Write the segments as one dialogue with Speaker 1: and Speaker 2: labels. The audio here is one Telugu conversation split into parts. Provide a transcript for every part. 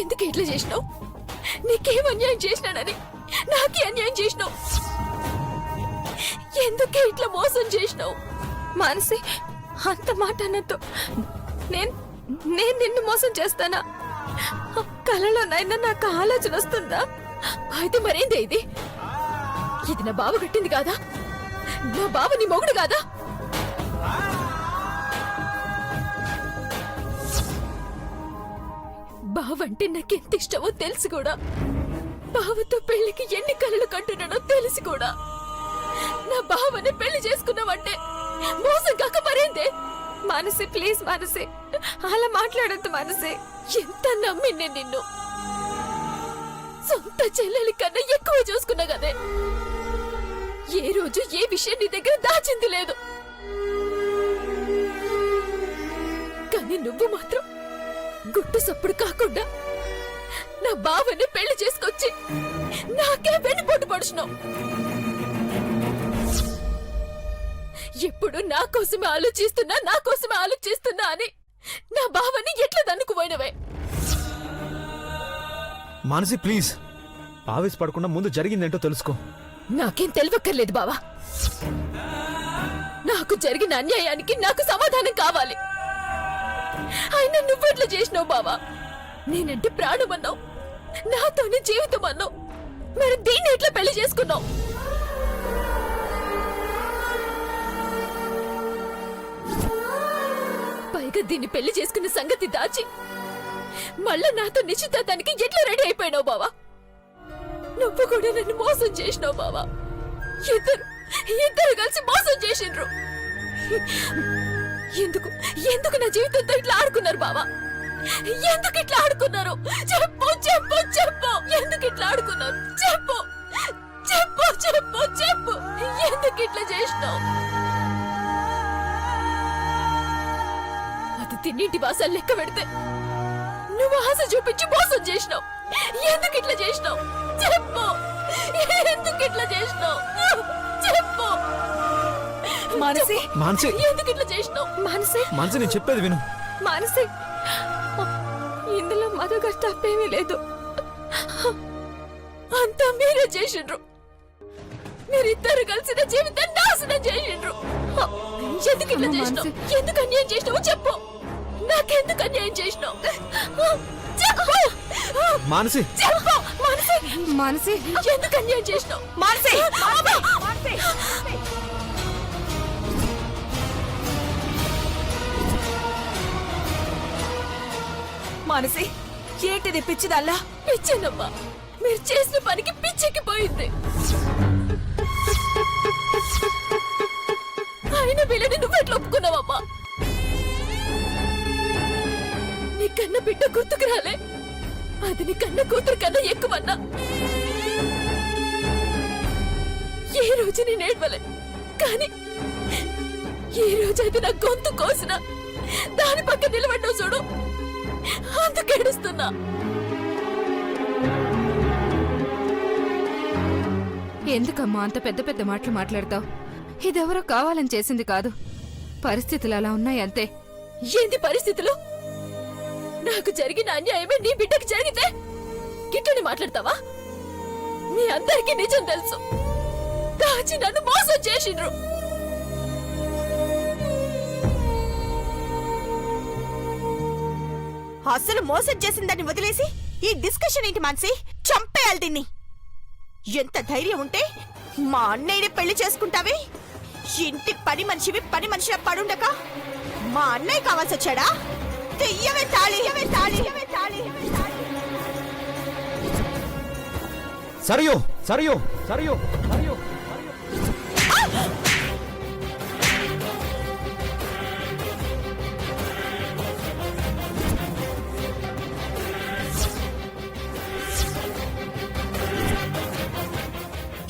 Speaker 1: ఎందుకు ఇట్లా చేసినావు? నీకేం అన్యాయం చేసినాడని నాకే అన్యాయం చేసినావు. ఎందుకే ఇట్లా మోసం చేసినావు? మానసి, అంత మాట అన్నట్టు నేను నిన్ను మోసం చేస్తానా? కలలోనైనా నాకు ఆలోచన వస్తుందా? అయితే మరేందే ఇది? ఇది నా బావ కట్టింది కాదా? నా బావ నీ మొగుడు కాదా? బావంటే నాకెంత ఇష్టమో తెలుసు కూడా. బావతో పెళ్లికి ఎన్ని కలలు కంటున్నాడో తెలిసి కూడా నా బావని పెళ్లి చేసుకున్నావంటే మోసం కాక మరేందే? మానసి, ప్లీజ్ మానసి, అలా మాట్లాడద్దు మానసి. ఎంత నమ్మి నేను నిన్ను సొంత చెల్లెలి కన్నా ఎక్కువ చూసుకున్నా కదే. ఏ రోజు ఏ విషయం నీ దగ్గర దాచింది లేదు. కానీ నువ్వు మాత్రం గుట్టు సప్పుడు కాకుండా నా బావని పెళ్లి చేసుకొచ్చి నాకే వెన్నుపోటు పడుచున్నావు. ఎప్పుడు నా కోసమే ఆలోచిస్తున్నా అని నా బావని ఎట్లా దన్నుకుపోయినవే?
Speaker 2: మానసి ప్లీజ్, ఆవేశపడకుండా ముందు జరిగిందేంటో తెలుసుకో.
Speaker 1: నాకేం తెలియక్కర్లేదు బావా. నాకు జరిగిన అన్యాయానికి నాకు సమాధానం కావాలి. అయినా నువ్వెట్లా చేసినావు బావా? నేనంటే ప్రాణం అన్నావు, నాతోనే జీవితం అన్నావు. మరి దీన్ని ఎట్లా పెళ్లి చేసుకున్నావు? పైగా దీన్ని పెళ్లి చేసుకున్న సంగతి దాచి మళ్ళా నాతో నిశ్చితానికి ఎట్లా రెడీ అయిపోయినావు బావా? నువ్వు కూడా నన్ను మోసం చేసినావు బావా. ఇద్దరు కలిసి మోసం చేసిండ్రు. ఎందుకు నా జీవితంతో ఇట్లా ఆడుకున్నారు బావా? ఎందుకు ఇట్లా ఆడుకున్నారు? చెప్పు చెప్పు చెప్పు, ఎందుకు ఇట్లా ఆడుకున్నారు? చెప్పు చెప్పు చెప్పు చెప్పు, ఎందుకు ఇట్లా చేసినావు? అది తిన్నింటి వాసాలు లెక్క పెడితే నువ్వు ఆశ చూపించి మోసం చేసినావు. ఎందుకు ఇట్లా చేసినావు? చెప్పు, ఎందుకు ఇట్లా చేసినావు? చెప్పు
Speaker 2: మానసి, మానసి,
Speaker 1: ఎందుకు ఇట్లా చేసినావు? మానసి,
Speaker 2: మానసి, నేను చెప్పేది విను.
Speaker 1: మానసి, ఇందులో మధు గారి తప్పేమీ లేదు. అంతా మీరే చేసిండ్రు. మీరిద్దరు కలిసి నా జీవితాన్ని నాశనం చేసిండ్రు. ఎందుకు ఇట్లా చేసినావు? ఎందుకు అన్యాయం చేసినావు? చెప్పు, నాకెందుకు అన్యాయం చేసినావు? చెప్పు
Speaker 2: మానసి,
Speaker 1: చెప్పు మానసి, మానసి, ఎందుకు అన్యాయం చేసినావు? మానసి, మానసి, ఏంటిది పిచ్చిదల్లా? పిచ్చేనమ్మా, మీరు చేసిన పనికి పిచ్చెక్కిపోయింది. ఆయన పిల్లని నువ్వెట్లా ఒప్పుకున్నావమ్మా? నీ కన్న బిడ్డ గుర్తుకు రాలే? అది నీ కన్న కూతురు కన్నా ఎక్కువన్నా. ఏ రోజు నేను ఏడవలే, కానీ ఏ రోజు అది నా గొంతు కోసినా దాని పక్క నిలబడ్డావు చూడు, అందుకు ఏడుస్తున్నా.
Speaker 3: ఎందుకమ్మా అంత పెద్ద పెద్ద మాటలు మాట్లాడతావు? ఇదెవరో కావాలని చేసింది కాదు, పరిస్థితులు అలా ఉన్నాయి అంతే.
Speaker 1: ఏంది పరిస్థితులు? నాకు జరిగిన అన్యాయమే నీ బిడ్డకి జరిగితే గిట్టని మాట్లాడతావా? మీ అందరికీ నిజం తెలుసు. దాచి నన్ను మోసం చేసిండ్రు.
Speaker 4: అసలు మోసం చేసిందని వదిలేసి ఈ డిస్కషన్ ఏంటి మాన్సి? చంపేయాలి దీన్ని. ఎంత ధైర్యం ఉంటే మా అన్నయ్యని పెళ్లి చేసుకుంటావే? ఇంటి పని మనిషిలా పడుండక మా అన్నయ్య కావాల్సి వచ్చాడా? తెయ్యవే తాళి.
Speaker 2: సరియో సరియో సరియో సరియో.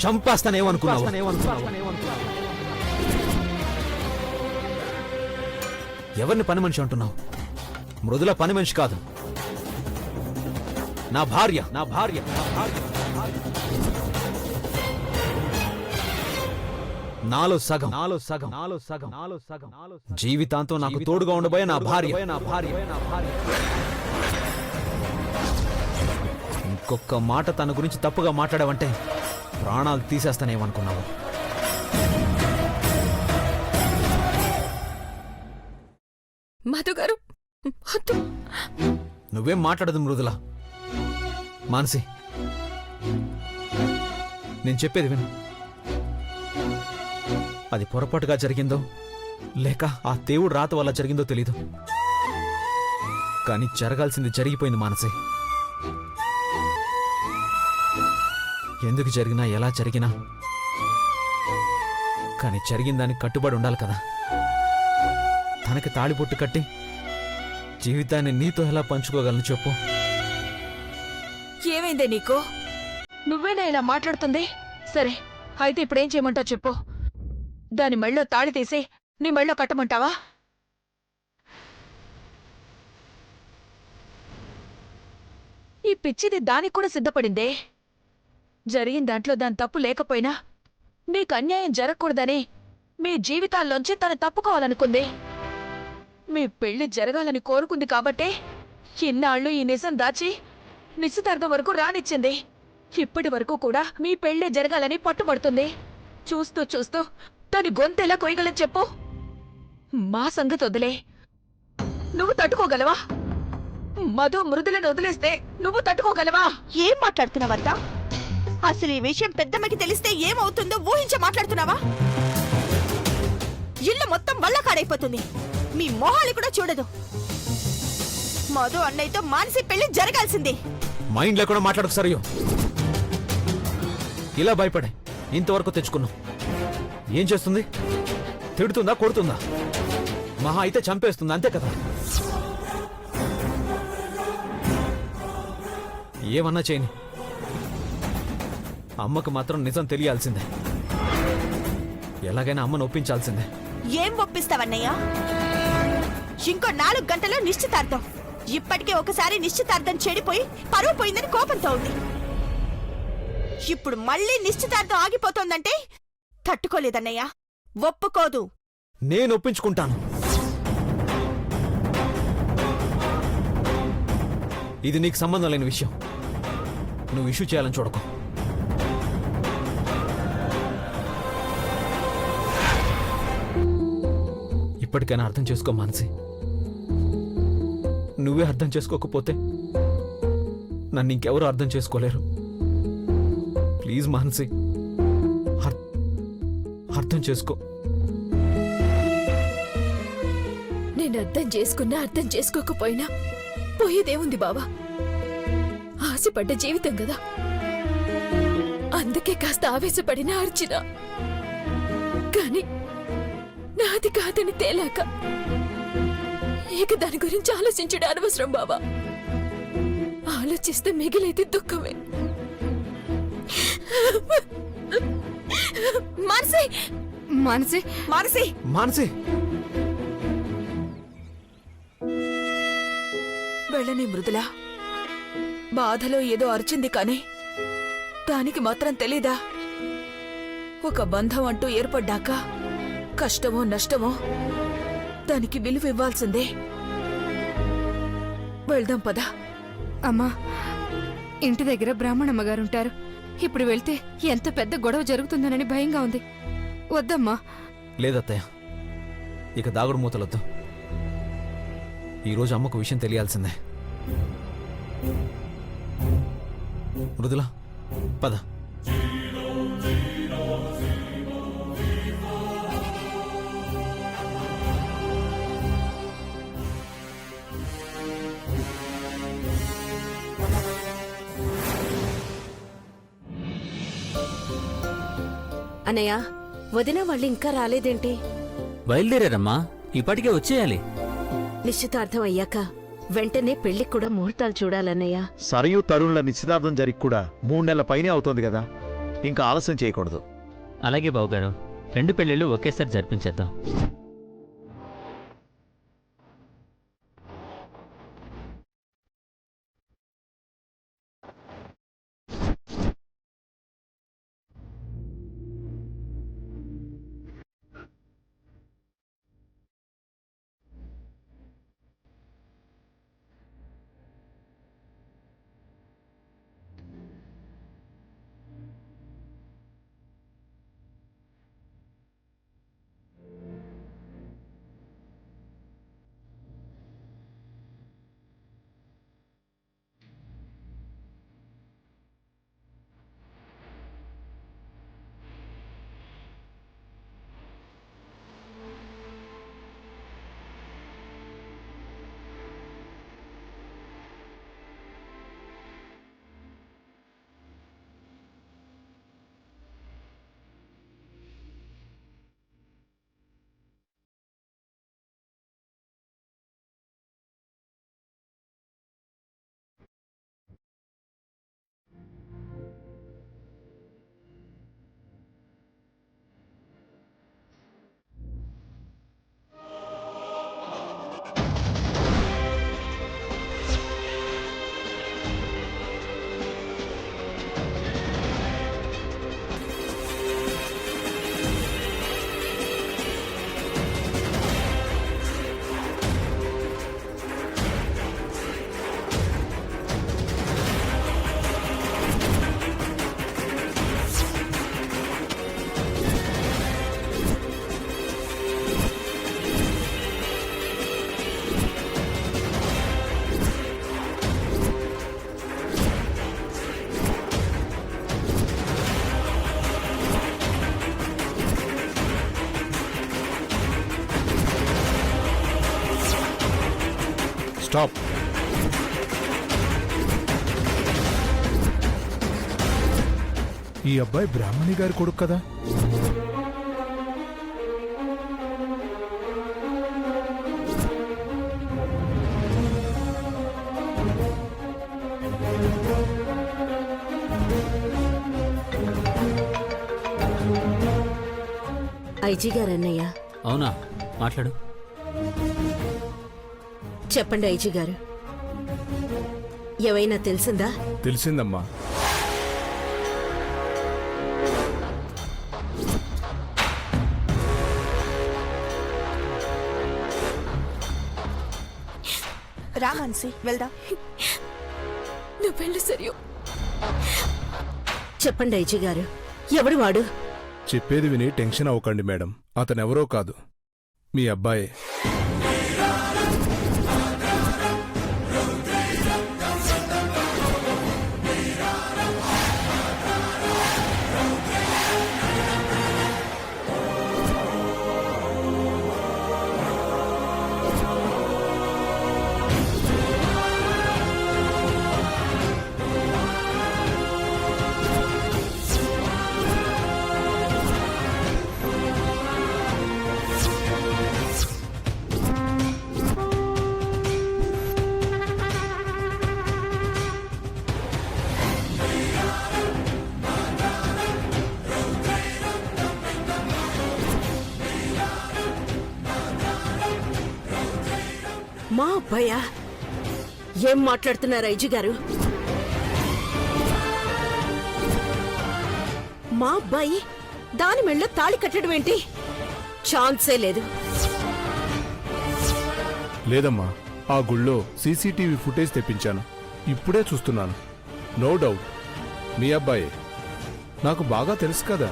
Speaker 2: చంపేస్తానేమనుకున్నావు? ఎవరిని పని మనిషి అంటున్నావు? మృదుల పని మనిషి కాదు, నా భార్య. నాలో సగం జీవితాంతో నాకు తోడుగా ఉండబోయే నా భార్య. ఇంకొక మాట తన గురించి తప్పుగా మాట్లాడావంటే ప్రాణాలు తీసేస్తానేమనుకున్నావు.
Speaker 1: మధు గారు వద్దు.
Speaker 2: నువ్వేం మాట్లాడదు మృదుల. మానసి, నేను చెప్పేది విను. అది పొరపాటుగా జరిగిందో లేక ఆ దేవుడు రాత వల్ల జరిగిందో తెలీదు, కానీ జరగాల్సింది జరిగిపోయింది మానసి. ఎందుకు జరిగినా ఎలా జరిగినా కానీ జరిగిన దానికి కట్టుబడి ఉండాలి కదా. తనకి తాళిబొట్టు కట్టి జీవితాన్ని నీతో ఎలా పంచుకోగలను చెప్పు.
Speaker 5: ఏమైందే నీకు? నువ్వేనా ఇలా మాట్లాడుతుంది? సరే, అయితే ఇప్పుడేం చేయమంటావు చెప్పు. దాని మెళ్ళో తాళి తీసి నీ మెళ్ళో కట్టమంటావా? ఈ పిచ్చిది దానికి కూడా సిద్ధపడిందే. జరిగిన దాంట్లో దాని తప్పు లేకపోయినా మీకు అన్యాయం జరగకూడదని మీ జీవితాల్లోంచి తను తప్పుకోవాలనుకుంది. మీ పెళ్లి జరగాలని కోరుకుంది కాబట్టే ఇన్నాళ్ళు ఈ నిజం దాచి నిశ్చితార్థం వరకు రానిచ్చింది. ఇప్పటి వరకు కూడా మీ పెళ్లే జరగాలని పట్టుబడుతుంది. చూస్తూ చూస్తూ తను గొంతెలా కొయ్యగలని చెప్పు. మా సంగతి వదిలే, నువ్వు తట్టుకోగలవా? మధు మృదులను వదిలేస్తే నువ్వు తట్టుకోగలవా?
Speaker 4: ఏం మాట్లాడుతున్నావత్తా? అసలు ఈ విషయం పెద్దమ్మకి తెలిస్తే ఏమవుతుందో ఊహించి మాట్లాడుతున్నావా? ఇల్లు మొత్తం వల్లకాడైపోతుంది. మీ మొహాలు కూడా చూడదు. మధు అన్నయ్యతో మానసి పెళ్లి జరగాల్సిందే.
Speaker 2: మైండ్ లేకుండా మాట్లాడకు సరియో. ఇలా భయపడే ఇంతవరకు తెచ్చుకున్నావు. ఏం చేస్తుంది? తిడుతుందా, కొడుతుందా? మహా అయితే చంపేస్తుంది, అంతే కదా. ఏమన్నా చేయని, అమ్మకు మాత్రం నిజం తెలియాల్సిందే. ఎలాగైనా అమ్మను ఒప్పించాల్సిందే.
Speaker 4: ఏం ఒప్పిస్తావన్నయ్యా? ఇంకో 4 గంటల్లో నిశ్చితార్థం. ఇప్పటికే ఒకసారి నిశ్చితార్థం చెడిపోయి పరువు పోయిందని కోపంతో ఉంది. ఇప్పుడు మళ్ళీ నిశ్చితార్థం ఆగిపోతోందంటే తట్టుకోలేదన్నయ్యా. ఒప్పుకోదు.
Speaker 2: నేను ఒప్పించుకుంటాను. ఇది నీకు సంబంధం లేని విషయం. నువ్వు ఇష్యూ చేయాలని చూడకు. ఇప్పటికైనా అర్థం చేసుకో మానసి. నువ్వే అర్థం చేసుకోకపోతే నన్ను ఇంకెవరూ అర్థం చేసుకోలేరు. ప్లీజ్ మానసి, అర్థం చేసుకో.
Speaker 1: నేను అర్థం చేసుకున్నా అర్థం చేసుకోకపోయినా పోయేదేముంది బావా? ఆశపడ్డ జీవితం కదా. అందుకే కాస్త ఆవేశపడినా అర్చినా. కాని నాది కాదని తేలాక ఇక దాని గురించి ఆలోచించడం అనవసరం బావా. ఆలోచిస్తే మిగిలేది దుఃఖమే. మానసి,
Speaker 3: మానసి,
Speaker 4: మానసి,
Speaker 2: మానసి,
Speaker 5: వెళ్ళని మృదులా. బాధలో ఏదో అరిచింది కాని దానికి మాత్రం తెలీదా? ఒక బంధం అంటూ ఏర్పడ్డాక కష్టమో నష్టమో దానికి విలువ ఇవ్వాల్సిందే. వెళ్దాం పదా.
Speaker 3: అమ్మా, ఇంటి దగ్గర బ్రాహ్మణమ్మగారుంటారు. ఇప్పుడు వెళ్తే ఎంత పెద్ద గొడవ జరుగుతుందోనని భయంగా ఉంది. వద్దమ్మా.
Speaker 2: లేదత్తయ్య, ఇక దాగుడు మూతలొద్దు. ఈరోజు అమ్మకు విషయం తెలియాల్సిందే. మృదుల, పద.
Speaker 6: అన్నయ్య, వదిన వాళ్ళు ఇంకా రాలేదేంటి?
Speaker 7: బయలుదేరారమ్మా, ఇప్పటికే వచ్చేయాలి.
Speaker 6: నిశ్చితార్థం అయ్యాక వెంటనే పెళ్లికి కూడా ముహూర్తాలు చూడాలన్నయ్య.
Speaker 8: సరయు తరుణుల నిశ్చితార్థం జరిగి కూడా 3 నెలల పైనే అవుతోంది కదా. ఇంకా ఆలస్యం చేయకూడదు.
Speaker 7: అలాగే బావుగారు, 2 పెళ్లిళ్ళు ఒకేసారి జరిపించేద్దాం.
Speaker 9: స్టాప్. ఈ అబ్బాయి బ్రాహ్మణి గారి కొడుకు కదా?
Speaker 6: ఐజీ గారు అన్నయ్య.
Speaker 7: అవునా, మాట్లాడు.
Speaker 6: చెప్పండి ఐజీ గారు, ఏవైనా తెలిసిందా?
Speaker 9: తెలిసిందమ్మా.
Speaker 4: రా మాన్సి, వెళ్దాం.
Speaker 1: నువ్వు వెళ్ళు సరియు.
Speaker 6: చెప్పండి ఐజీ గారు, ఎవడు వాడు?
Speaker 9: చెప్పేది విని టెన్షన్ అవ్వకండి మేడం. అతనెవరో కాదు, మీ అబ్బాయే.
Speaker 6: మా అబ్బాయా? ఏం మాట్లాడుతున్నారు ఐజీ గారు? మా అబ్బాయి దాని మెళ్ళో తాళి కట్టడం ఏంటి? ఛాన్సే లేదు.
Speaker 9: లేదమ్మా, ఆ గుళ్ళో సీసీటీవీ ఫుటేజ్ తెప్పించాను, ఇప్పుడే చూస్తున్నాను. నో డౌట్ మీ అబ్బాయే. నాకు బాగా తెలుసు కదా.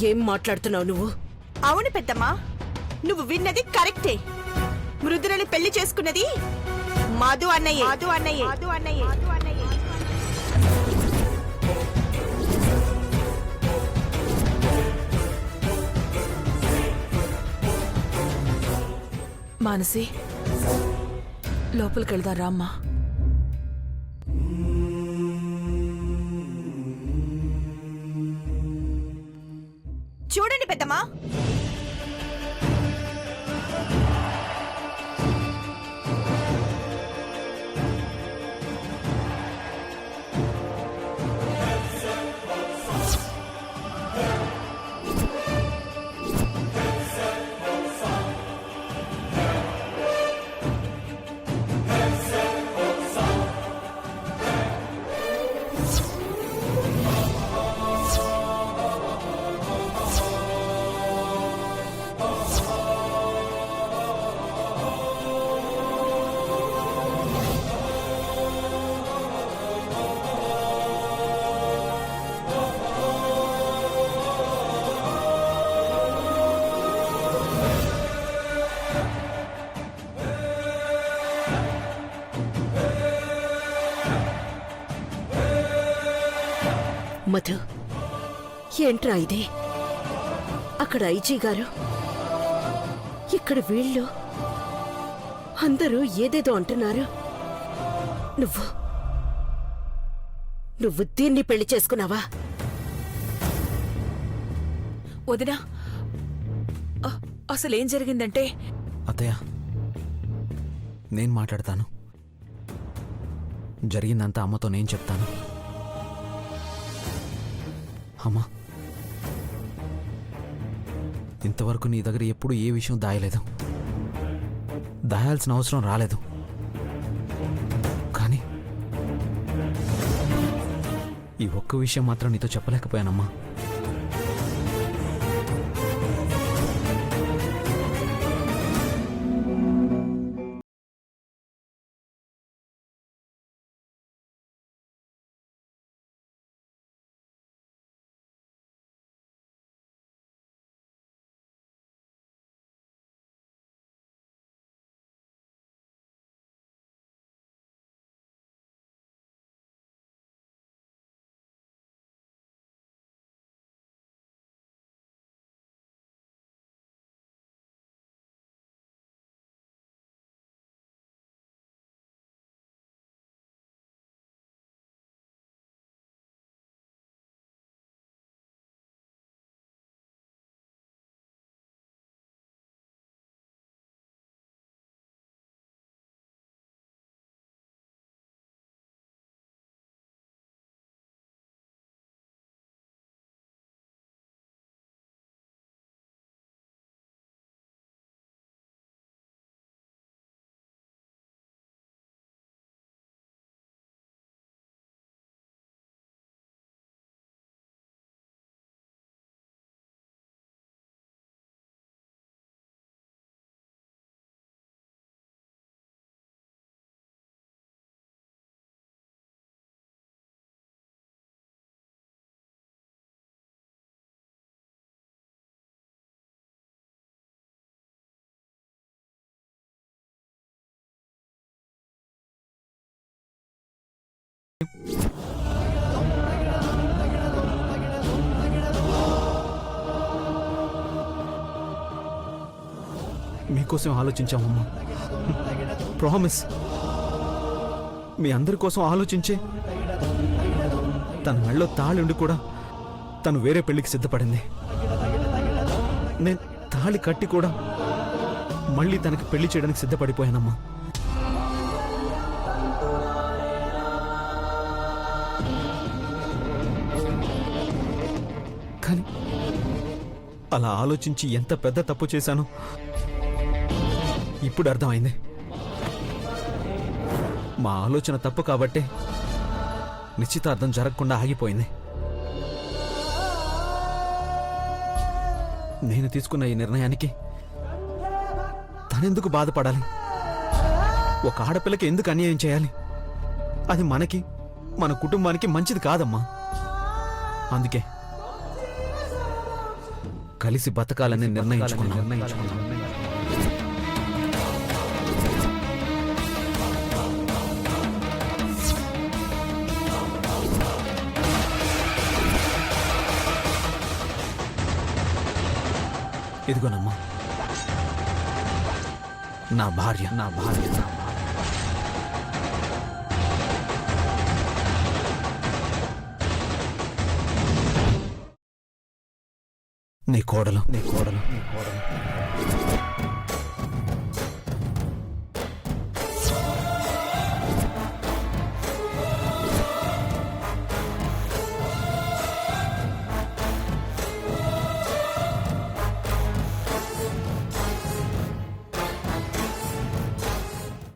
Speaker 6: ఏం మాట్లాడుతున్నావు నువ్వు?
Speaker 4: అవును పెద్దమ్మా, నువ్వు విన్నది కరెక్టే. మృదులని పెళ్లి చేసుకున్నది మధు అన్నయ్య. మధు అన్నయ్య. మధు అన్నయ్య. మధు అన్నయ్య.
Speaker 5: మానసి, లోపలికి వెళ్దాం రామ్మా.
Speaker 4: చూడండి పెద్దమ్మా,
Speaker 6: మధు, ఏంట్రా ఇది? అక్కడ ఐజీ గారు, ఇక్కడ వీళ్ళు అందరూ ఏదేదో అంటున్నారు. నువ్వు దీన్ని పెళ్లి చేసుకున్నావా?
Speaker 5: వదినా, అసలేం జరిగిందంటే
Speaker 2: అత్తయ్య, నేను మాట్లాడతాను. జరిగిందంతా అమ్మతో నేను చెప్తాను. అమ్మా, ఇంతవరకు నీ దగ్గర ఎప్పుడు ఏ విషయం దాయలేదు, దాయాల్సిన అవసరం రాలేదు. కానీ ఈ ఒక్క విషయం మాత్రం నీతో చెప్పలేకపోయానమ్మా. మీకోసం ఆలోచించామమ్మా. ప్రామిస్, మీ అందరి కోసం ఆలోచించే తన మెళ్ళో తాళి కూడా తను వేరే పెళ్లికి సిద్ధపడింది. నేను తాళి కట్టి కూడా మళ్ళీ తనకి పెళ్లి చేయడానికి సిద్ధపడిపోయానమ్మా. కానీ అలా ఆలోచించి ఎంత పెద్ద తప్పు చేశానో ఇప్పుడు అర్థమైంది. మా ఆలోచన తప్పు కాబట్టే నిశ్చితార్థం జరగకుండా ఆగిపోయింది. నేను తీసుకున్న ఈ నిర్ణయానికి తనెందుకు బాధపడాలి? ఒక ఆడపిల్లకి ఎందుకు అన్యాయం చేయాలి? అది మనకి, మన కుటుంబానికి మంచిది కాదమ్మా. అందుకే కలిసి బతకాలని నిర్ణయించుకున్నాను. ఇదిగోనమ్మా నా భార్య. నీ కోడలు.